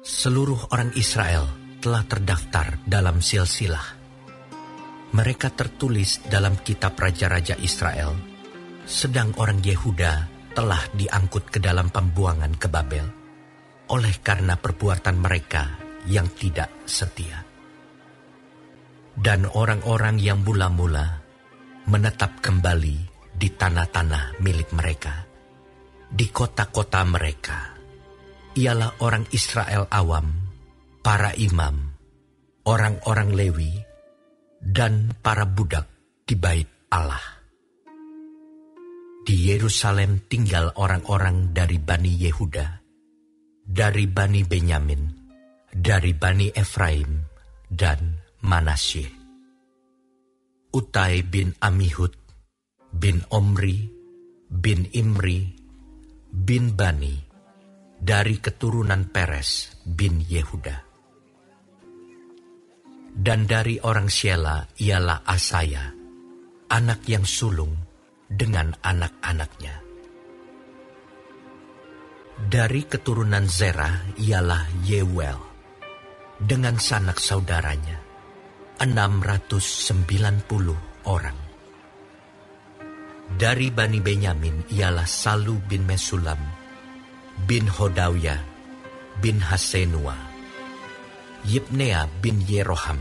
Seluruh orang Israel telah terdaftar dalam silsilah. Mereka tertulis dalam kitab raja-raja Israel, sedang orang Yehuda telah diangkut ke dalam pembuangan ke Babel, oleh karena perbuatan mereka yang tidak setia. Dan orang-orang yang mula-mula menetap kembali di tanah-tanah milik mereka, di kota-kota mereka, ialah orang Israel awam, para imam, orang-orang Lewi, dan para budak di bait Allah. Di Yerusalem tinggal orang-orang dari Bani Yehuda, dari Bani Benyamin, dari Bani Efraim, dan Manasye. Utai bin Amihud, bin Omri, bin Imri, bin Bani, dari keturunan Peres bin Yehuda. Dan dari orang Syela ialah Asaya, anak yang sulung dengan anak-anaknya. Dari keturunan Zerah ialah Yeuel, dengan sanak saudaranya, 690 orang. Dari Bani Benyamin ialah Salu bin Mesulam, bin Hodawya, bin Hasenua, Yibnea bin Yeroham,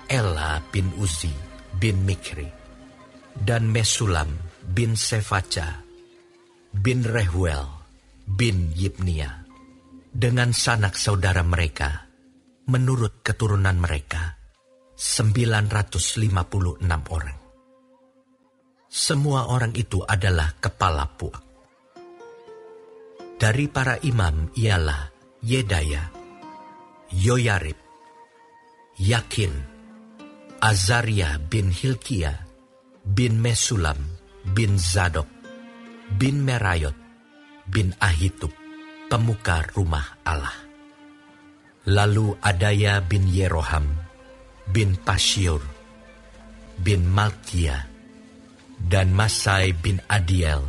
Ela bin Uzi bin Mikri, dan Mesulam bin Sefaca, bin Rehuel, bin Yibnia, dengan sanak saudara mereka, menurut keturunan mereka, 956 orang. Semua orang itu adalah kepala puak. Dari para imam ialah Yedaya, Yoyarib, Yakin, Azaria bin Hilkia, bin Mesulam, bin Zadok, bin Merayot, bin Ahitub, pemuka rumah Allah. Lalu Adaya bin Yeroham, bin Pasyur, bin Malkia, dan Masai bin Adiel,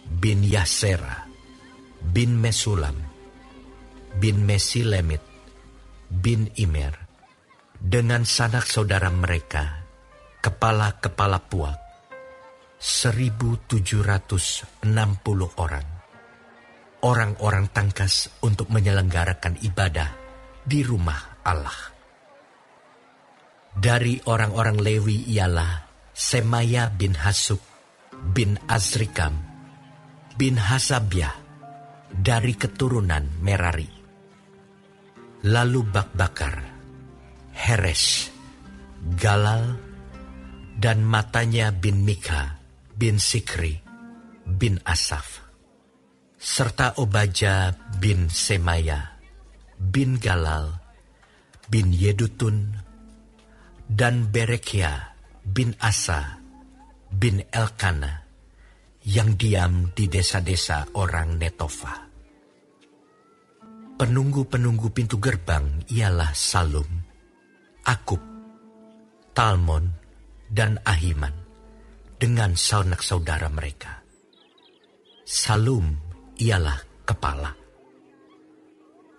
bin Yasera, bin Mesulam, bin Mesilemit, bin Imer, dengan sanak saudara mereka, kepala-kepala puak, 1.760 orang. Orang-orang tangkas untuk menyelenggarakan ibadah di rumah Allah. Dari orang-orang Lewi ialah Semaya bin Hasub, bin Azrikam, bin Hasabiah, dari keturunan Merari. Lalu Bakbakar, Heres, Galal, dan Matanya bin Mika, bin Sikri, bin Asaf, serta Obaja bin Semaya, bin Galal, bin Yedutun, dan Berekia bin Asa, bin Elkana, yang diam di desa-desa orang Netofa. Penunggu-penunggu pintu gerbang ialah Salum, Akub, Talmon, dan Ahiman, dengan sanak saudara mereka. Salum ialah kepala.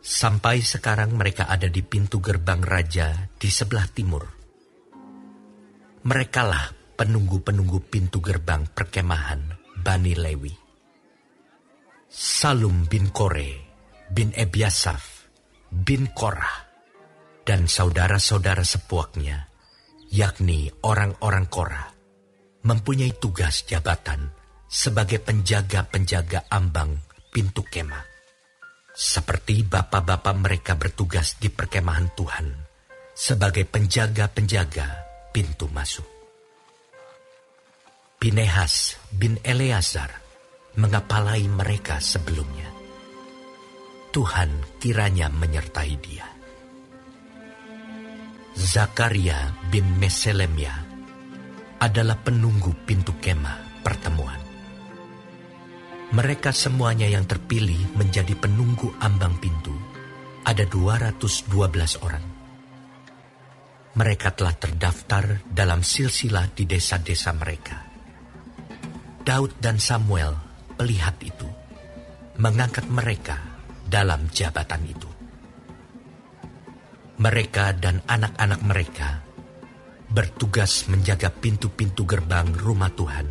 Sampai sekarang mereka ada di pintu gerbang raja di sebelah timur. Merekalah penunggu-penunggu pintu gerbang perkemahan Bani Lewi. Salum bin Kore, bin Ebiasaf, bin Korah, dan saudara-saudara sepuaknya, yakni orang-orang Korah, mempunyai tugas jabatan sebagai penjaga-penjaga ambang pintu kemah, seperti bapa-bapa mereka bertugas di perkemahan Tuhan sebagai penjaga-penjaga pintu masuk. Pinehas bin Eleazar mengepalai mereka sebelumnya. Tuhan kiranya menyertai dia. Zakaria bin Meselemia adalah penunggu pintu kemah pertemuan. Mereka semuanya yang terpilih menjadi penunggu ambang pintu, ada 212 orang. Mereka telah terdaftar dalam silsilah di desa-desa mereka. Daud dan Samuel, pelihat itu, mengangkat mereka dalam jabatan itu. Mereka dan anak-anak mereka bertugas menjaga pintu-pintu gerbang rumah Tuhan,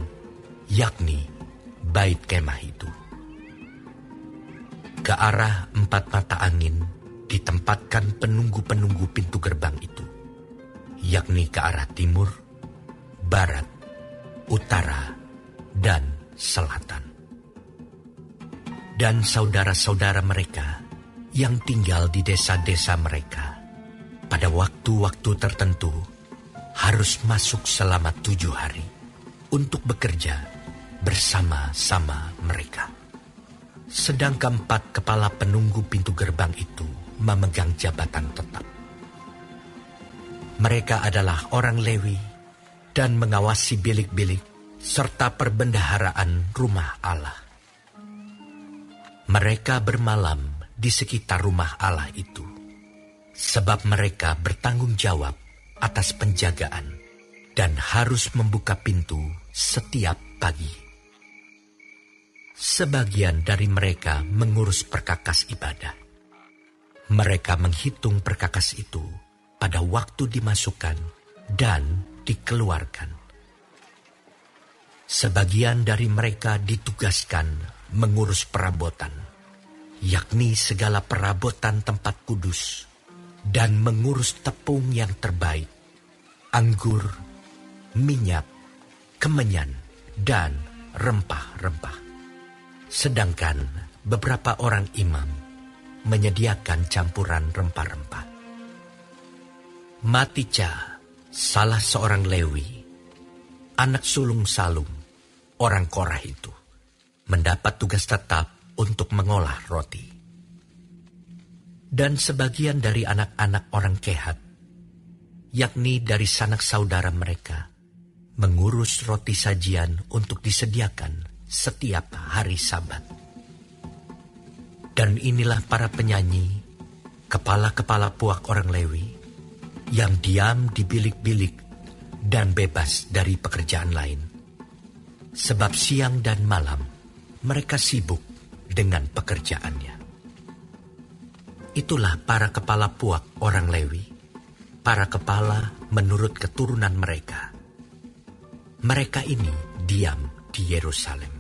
yakni Bait Kemah itu. Ke arah 4 mata angin ditempatkan penunggu-penunggu pintu gerbang itu, yakni ke arah timur, barat, utara, dan selatan. Dan saudara-saudara mereka yang tinggal di desa-desa mereka pada waktu-waktu tertentu harus masuk selama 7 hari untuk bekerja bersama-sama mereka. Sedang 4 kepala penunggu pintu gerbang itu memegang jabatan tetap. Mereka adalah orang Lewi dan mengawasi bilik-bilik serta perbendaharaan rumah Allah. Mereka bermalam di sekitar rumah Allah itu, sebab mereka bertanggung jawab atas penjagaan dan harus membuka pintu setiap pagi. Sebagian dari mereka mengurus perkakas ibadah. Mereka menghitung perkakas itu pada waktu dimasukkan dan dikeluarkan. Sebagian dari mereka ditugaskan mengurus perabotan, yakni segala perabotan tempat kudus, dan mengurus tepung yang terbaik, anggur, minyak, kemenyan, dan rempah-rempah. Sedangkan beberapa orang imam menyediakan campuran rempah-rempah. Matitya, salah seorang Lewi, anak sulung Salum, orang Korah itu, mendapat tugas tetap untuk mengolah roti. Dan sebagian dari anak-anak orang Kehat, yakni dari sanak saudara mereka, mengurus roti sajian untuk disediakan setiap hari Sabat. Dan inilah para penyanyi, kepala-kepala puak orang Lewi, yang diam di bilik-bilik dan bebas dari pekerjaan lain. Sebab siang dan malam mereka sibuk dengan pekerjaannya. Itulah para kepala puak orang Lewi, para kepala menurut keturunan mereka. Mereka ini diam di Yerusalem.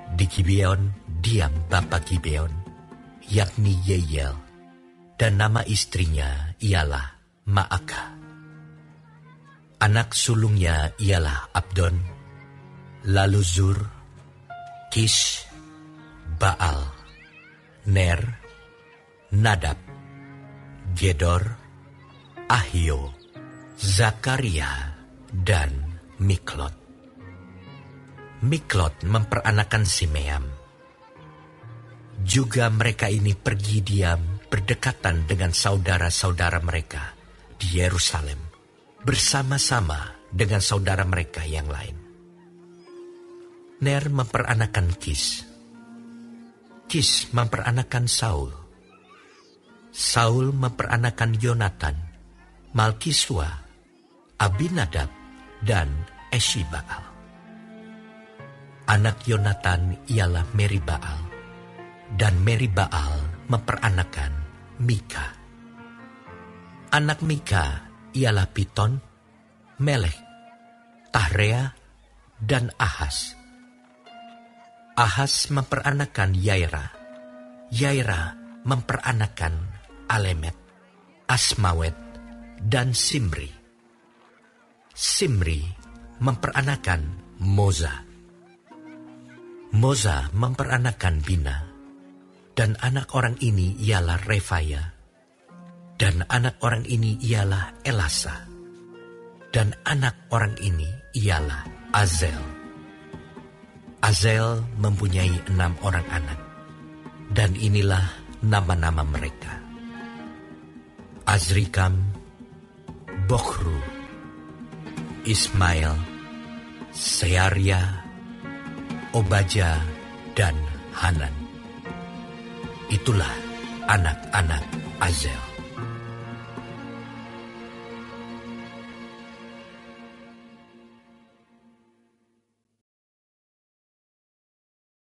Di Gibeon diam bapa Gibeon, yakni Yeiel, dan nama istrinya ialah Maakah. Anak sulungnya ialah Abdon, lalu Zur, Kish, Baal, Ner, Nadab, Gedor, Ahio, Zakaria, dan Miklot. Miklot memperanakan Simeam. Juga mereka ini pergi diam berdekatan dengan saudara-saudara mereka di Yerusalem, bersama-sama dengan saudara mereka yang lain. Ner memperanakan Kish. Kish memperanakan Saul. Saul memperanakan Yonatan, Malkisua, Abinadab, dan Eshibaal. Anak Yonatan ialah Meribaal, dan Meribaal memperanakan Mika. Anak Mika ialah Piton, Melek, Tahrea, dan Ahas. Ahas memperanakan Yaira. Yaira memperanakan Alemet, Asmawet, dan Simri. Simri memperanakan Moza. Moza memperanakan Bina. Dan anak orang ini ialah Refaya. Dan anak orang ini ialah Elasa. Dan anak orang ini ialah Azel. Azel mempunyai 6 orang anak. Dan inilah nama-nama mereka: Azrikam, Bokhru, Ismail, Searia, Obaja, dan Hanan. Itulah anak-anak Azel.